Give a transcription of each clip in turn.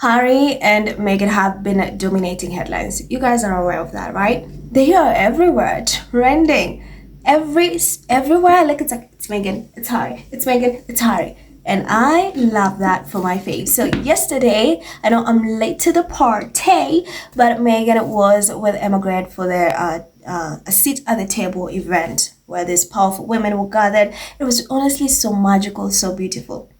Harry and Meghan have been dominating headlines. You guys are aware of that, right? They are everywhere, trending. Everywhere. Like it's Meghan, it's Harry, it's Meghan, it's Harry. And I love that for my fave. So yesterday, I know I'm late to the party, but Meghan was with Emma Grant for their a seat at the table event where these powerful women were gathered. It was honestly so magical, so beautiful.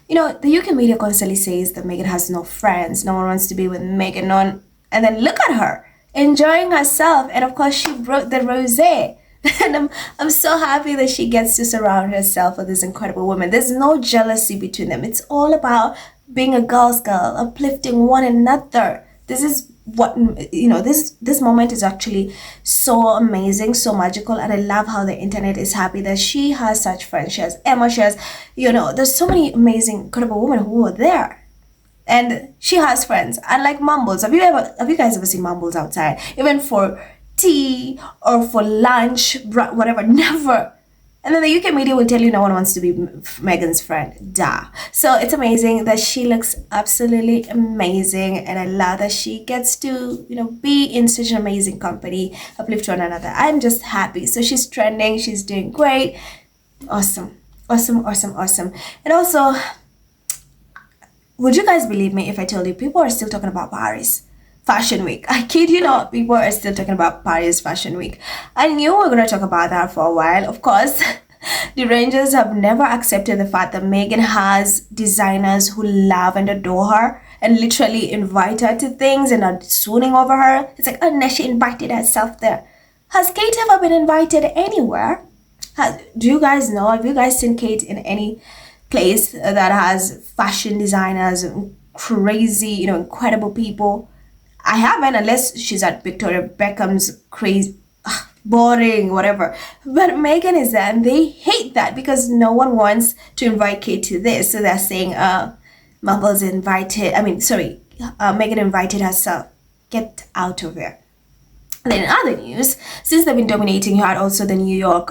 You know, the UK media constantly says that Meghan has no friends, no one wants to be with Meghan, and then look at her, enjoying herself, and of course she broke the rosé. And I'm so happy that she gets to surround herself with this incredible woman. There's no jealousy between them. It's all about being a girl's girl, uplifting one another. This is what, you know, this moment is actually so amazing, so magical, and I love how the internet is happy that she has such friends. She has Emma, she has, you know, there's so many amazing, incredible women who were there. And she has friends. Unlike Mumbles, have you guys ever seen Mumbles outside? Even for tea or for lunch, whatever, never. And then the UK media will tell you no one wants to be Meghan's friend. Duh. So it's amazing that she looks absolutely amazing, and I love that she gets to, you know, be in such an amazing company, uplift one another. I'm just happy. So she's trending, she's doing great. Awesome. Awesome, awesome, awesome. And also, would you guys believe me if I told you people are still talking about Paris Fashion Week? I kid you not, people are still talking about Paris Fashion Week. I knew we were going to talk about that for a while. Of course, the Rangers have never accepted the fact that Meghan has designers who love and adore her and literally invite her to things and are swooning over her. It's like, oh no, she invited herself there. Has Kate ever been invited anywhere? Do you guys know? Have you guys seen Kate in any place that has fashion designers, crazy, you know, incredible people? I haven't, unless she's at Victoria Beckham's crazy, boring, whatever. But Meghan is there, and they hate that because no one wants to invite Kate to this. So they're saying, Mumbles invited, Meghan invited herself. Get out of here. And then in other news, since they've been dominating, you had also the New York,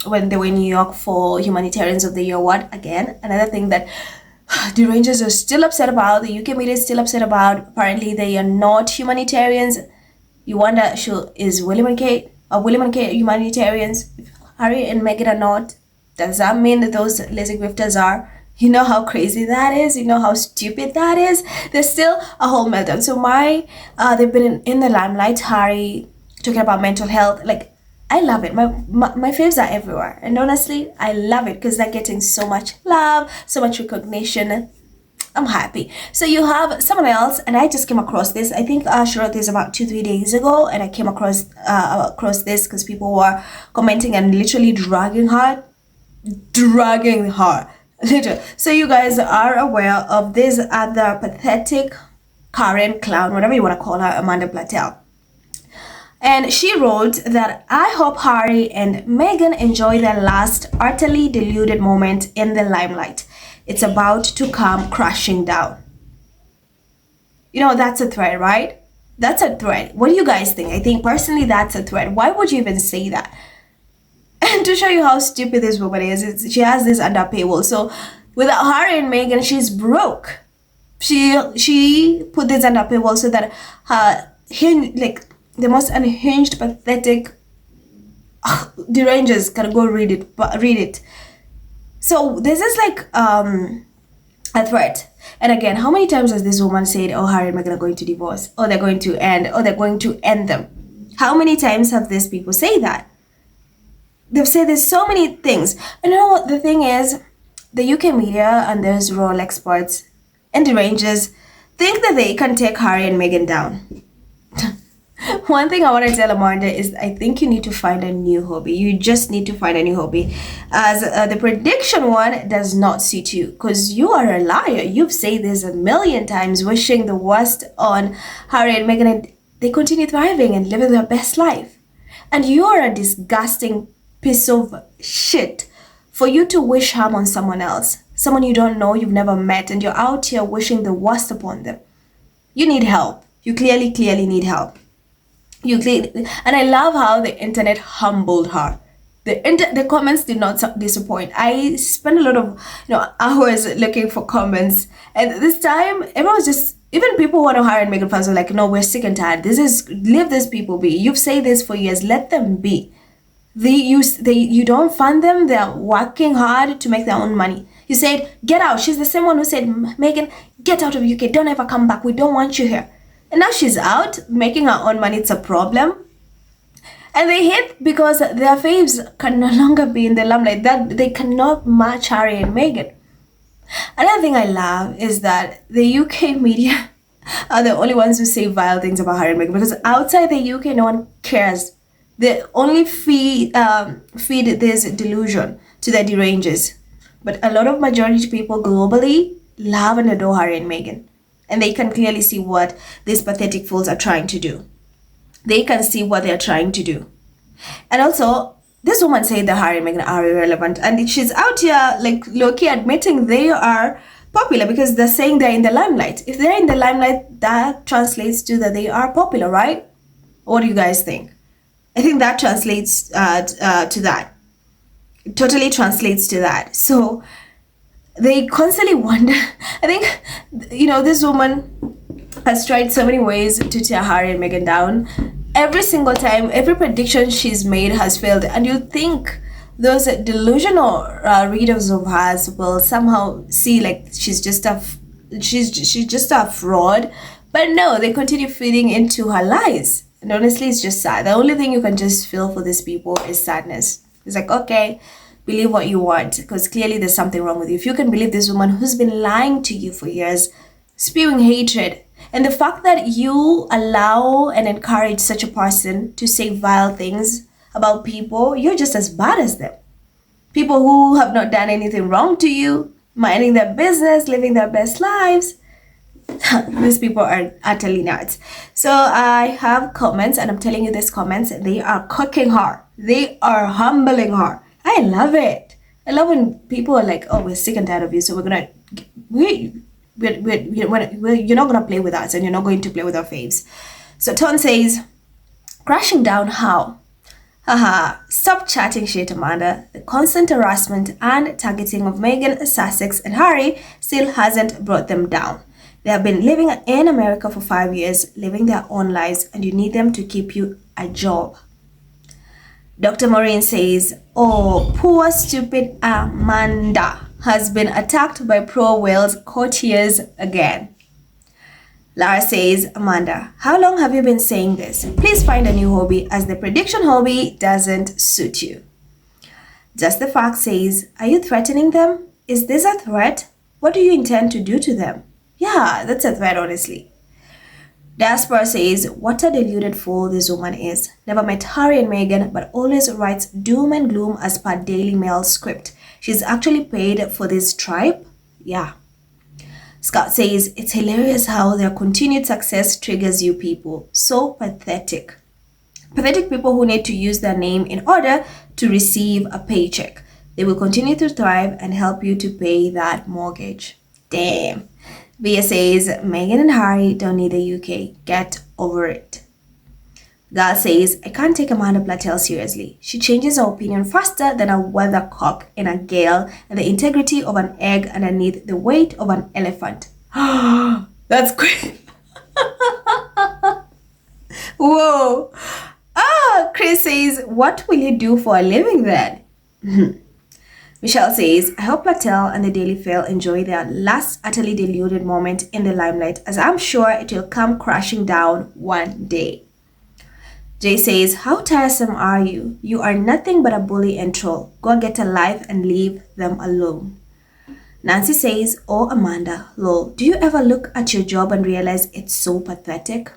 when they were in New York for Humanitarians of the Year Award. Again, another thing that the Rangers are still upset about, the UK media is still upset about. Apparently, they are not humanitarians. You wonder, is William and Kate humanitarians? If Harry and Meghan are not, does that mean that those lazy grifters are? You know how crazy that is? You know how stupid that is? There's still a whole meltdown. So they've been in the limelight. Harry talking about mental health. Like, I love it. My faves are everywhere. And honestly, I love it because they're getting so much love, so much recognition. I'm happy. So you have someone else, and I just came across this. I think I wrote this about 2-3 days ago, and I came across this because people were commenting and literally dragging her. Literally. So you guys are aware of this other pathetic Karen clown, whatever you want to call her, Amanda Platel. And she wrote that, I hope Harry and Meghan enjoy their last utterly deluded moment in the limelight. It's about to come crashing down. You know, that's a threat, right? That's a threat. What do you guys think? I think personally that's a threat. Why would you even say that? And to show you how stupid this woman is, she has this under paywall. So without Harry and Meghan, she's broke. She put this under paywall so that her the most unhinged, pathetic, the Rangers can go read it. So this is like a threat. And again, how many times has this woman said, oh, Harry and Meghan are going to divorce, or they're going to end them? How many times have these people say that? They've said there's so many things. And you know what the thing is? The UK media and those royal experts and the Rangers think that they can take Harry and Meghan down. One thing I want to tell Amanda is I think you need to find a new hobby. You just need to find a new hobby. As the prediction one does not suit you because you are a liar. You've said this a million times, wishing the worst on Harry and Meghan, and they continue thriving and living their best life. And you are a disgusting piece of shit for you to wish harm on someone else. Someone you don't know, you've never met, and you're out here wishing the worst upon them. You need help. You clearly need help. And I love how the internet humbled her. The comments did not disappoint. I spent a lot of hours looking for comments, and this time everyone was just Even people who want to hire Meghan fans are like, no, we're sick and tired. Leave these people be. You've said this for years. Let them be. You don't fund them. They're working hard to make their own money. You said, get out. She's the same one who said, Meghan, get out of UK. Don't ever come back. We don't want you here. And now she's out making her own money. It's a problem. And they hate because their faves can no longer be in the limelight. That they cannot match Harry and Meghan. Another thing I love is that the UK media are the only ones who say vile things about Harry and Meghan, because outside the UK, no one cares. They only feed this delusion to their deranges. But a lot of majority people globally love and adore Harry and Meghan. And they can clearly see what these pathetic fools are trying to do. They can see what they're trying to do. And also, this woman said that Harry and Meghan are irrelevant. And she's out here, like, low-key admitting they are popular because they're saying they're in the limelight. If they're in the limelight, that translates to that they are popular, right? What do you guys think? I think that translates to that. It totally translates to that. So they constantly wonder. I think, this woman has tried so many ways to tear Harry and Meghan down. Every single time, every prediction she's made has failed. And you think those delusional readers of hers will somehow see like she's just a fraud. But no, they continue feeding into her lies. And honestly, it's just sad. The only thing you can just feel for these people is sadness. It's like, okay, believe what you want, because clearly there's something wrong with you. If you can believe this woman who's been lying to you for years, spewing hatred, and the fact that you allow and encourage such a person to say vile things about people, you're just as bad as them. People who have not done anything wrong to you, minding their business, living their best lives. These people are utterly nuts. So I have comments, and I'm telling you, these comments, they are cooking her. They are humbling her. I love it. I love when people are like, oh, we're sick and tired of you, so you're not gonna play with us, and you're not going to play with our faves. So Ton says, crashing down how? Haha, stop chatting shit, Amanda. The constant harassment and targeting of Meghan, Sussex, and Harry still hasn't brought them down. They have been living in America for 5 years, living their own lives, and you need them to keep you a job. Dr. Maureen says, oh, poor stupid Amanda has been attacked by pro-Wales courtiers again. Lara says, Amanda, how long have you been saying this? Please find a new hobby, as the prediction hobby doesn't suit you. Just the Fact says, are you threatening them? Is this a threat? What do you intend to do to them? Yeah, that's a threat, honestly. Diaspora says, what a deluded fool this woman is. Never met Harry and Meghan, but always writes doom and gloom as per Daily Mail script. She's actually paid for this tribe? Yeah. Scott says, it's hilarious how their continued success triggers you people. So pathetic. Pathetic people who need to use their name in order to receive a paycheck. They will continue to thrive and help you to pay that mortgage. Damn. Via says, Meghan and Harry don't need the UK. Get over it. Gal says, I can't take Amanda Platel seriously. She changes her opinion faster than a weathercock in a gale, and the integrity of an egg underneath the weight of an elephant. That's great. Whoa. Chris says, what will you do for a living then? Michelle says, I hope Platel and the Daily Fail enjoy their last utterly deluded moment in the limelight, as I'm sure it will come crashing down one day. Jay says, how tiresome are you? You are nothing but a bully and troll. Go get a life and leave them alone. Nancy says, oh Amanda, lol, do you ever look at your job and realize it's so pathetic?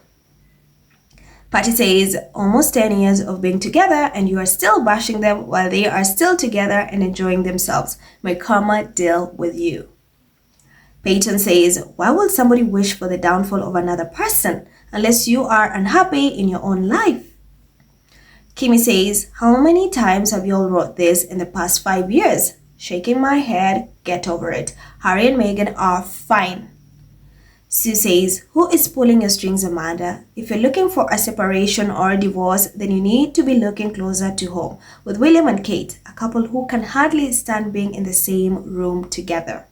Patty says, almost 10 years of being together and you are still bashing them while they are still together and enjoying themselves. May karma deal with you. Peyton says, why would somebody wish for the downfall of another person unless you are unhappy in your own life? Kimmy says, how many times have you all wrote this in the past 5 years? Shaking my head, get over it. Harry and Meghan are fine. Sue says, who is pulling your strings, Amanda? If you're looking for a separation or a divorce, then you need to be looking closer to home with William and Kate, a couple who can hardly stand being in the same room together.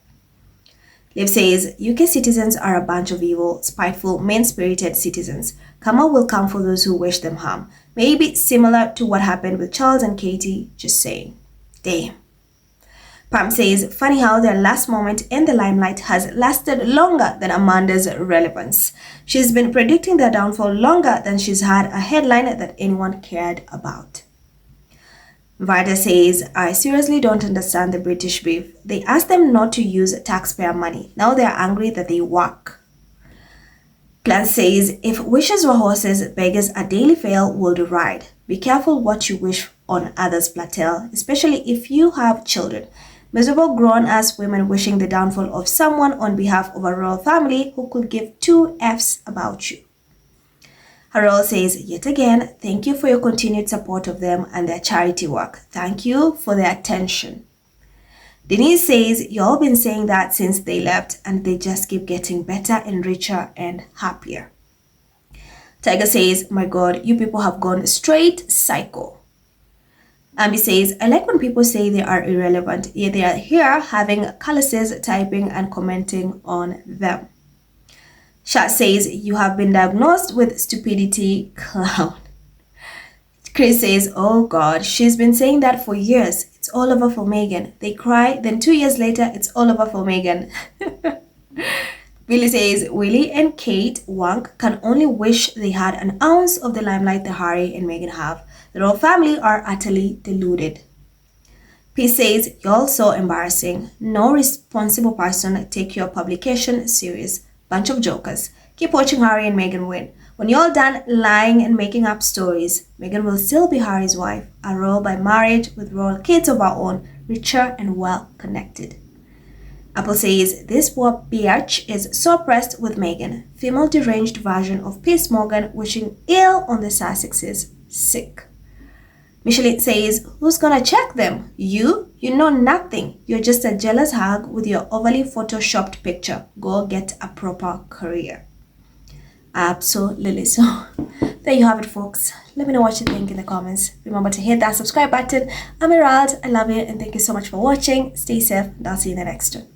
Liv says, UK citizens are a bunch of evil, spiteful, mean-spirited citizens. Karma will come for those who wish them harm. Maybe similar to what happened with Charles and Katie, just saying. Damn. Pam says, funny how their last moment in the limelight has lasted longer than Amanda's relevance. She's been predicting their downfall longer than she's had a headline that anyone cared about. Vida says, I seriously don't understand the British beef. They asked them not to use taxpayer money. Now they're angry that they work. Clarence says, if wishes were horses, beggars a daily fail would ride. Be careful what you wish on others, Platel, especially if you have children. Miserable grown-ass women wishing the downfall of someone on behalf of a royal family who could give two F's about you. Harold says, yet again, thank you for your continued support of them and their charity work. Thank you for their attention. Denise says, y'all been saying that since they left and they just keep getting better and richer and happier. Tiger says, my God, you people have gone straight psycho. Ambi says, I like when people say they are irrelevant, yet they are here having calluses, typing and commenting on them. Shat says, you have been diagnosed with stupidity, clown. Chris says, oh God, she's been saying that for years. It's all over for Meghan. They cry, then 2 years later, it's all over for Meghan. Billy says, Willie and Kate Wank can only wish they had an ounce of the limelight that Harry and Meghan have. The royal family are utterly deluded. P says, y'all so embarrassing. No responsible person take your publication serious. Bunch of jokers. Keep watching Harry and Meghan win. When you're done lying and making up stories, Meghan will still be Harry's wife, a royal by marriage with royal kids of our own, richer and well connected. Apple says, this poor biatch is so pressed with Meghan. Female deranged version of Piers Morgan wishing ill on the Sussexes. Sick. Micheline says, who's gonna check them? You? You know nothing. You're just a jealous hag with your overly photoshopped picture. Go get a proper career. Absolutely. So, there you have it, folks. Let me know what you think in the comments. Remember to hit that subscribe button. I'm Erald. I love you and thank you so much for watching. Stay safe and I'll see you in the next one.